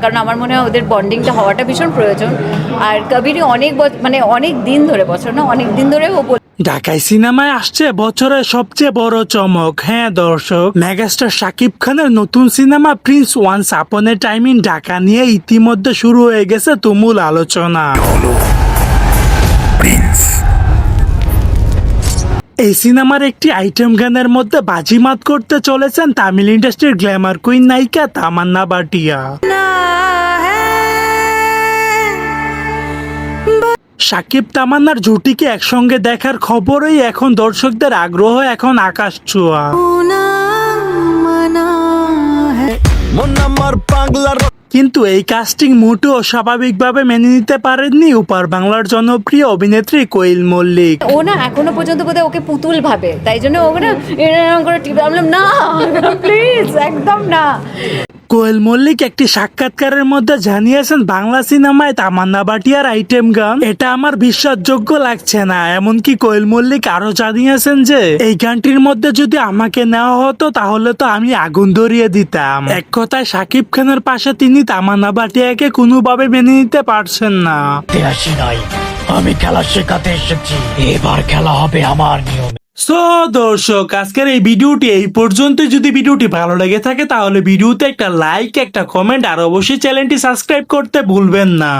কারণ আমার মনে হয় ওদের বন্ডিংটা হওয়াটা ভীষণ প্রয়োজন। আর কবিরই অনেক দিন ধরে, বছর না অনেক দিন ধরে ও ঢাকায় সিনেমায় আসছে বছরের সবচেয়ে বড় চমক। হ্যাঁ দর্শক, মেগাস্টার শাকিব খানের নতুন cinema Prince once upon A time in Dhaka নিয়ে ইতিমধ্যে শুরু হয়ে গেছে তুমুল আলোচনা। এই সিনেমার একটি আইটেম গানের মধ্যে বাজিমাত করতে চলেছেন তামিল ইন্ডাস্ট্রির গ্ল্যামার কুইন নায়িকা তামান্না ভাটিয়া। শাকিব তামান্নার জুটিকে একসঙ্গে দেখার খবরই এখন দর্শকদের আগ্রহ এখন আকাশ ছোঁয়া। কিন্তু এই কাস্টিং মোটেও স্বাভাবিকভাবে মেনে নিতে পারেননি উপার বাংলার জনপ্রিয় অভিনেত্রী কোয়েল মল্লিক। ও না এখনো পর্যন্ত বোধহয় ওকে পুতুল ভাবে, তাই জন্য ও না এরকম করে টিপে বললাম না প্লিজ একদম না। কোয়েল মল্লিক একটি সাক্ষাৎকারের মধ্যে জানিয়েছেন, বাংলা সিনেমায় তামান্না ভাটিয়ার আইটেম গান এটা আমার বিশ্বাসযোগ্য লাগছে না। এমনকি কোয়েল মল্লিক আরো জানিয়েছেন যে এই গানটির মধ্যে যদি আমাকে নেওয়া হতো তাহলে তো আমি আগুন ধরিয়ে দিতাম। এক কথায় শাকিব খানের পাশে তিনি তামান্না ভাটিয়াকে কোনোভাবে মেনে নিতে পারছেন না। আমি খেলা শেখাতে এসেছি, এবার খেলা হবে আমার নিয়মে। সো দর্শক, আজকের এই ভিডিওটি এই পর্যন্ত। যদি ভিডিওটি ভালো লেগে থাকে তাহলে ভিডিওতে একটা লাইক, একটা কমেন্ট আর অবশ্যই চ্যানেলটি সাবস্ক্রাইব করতে ভুলবেন না।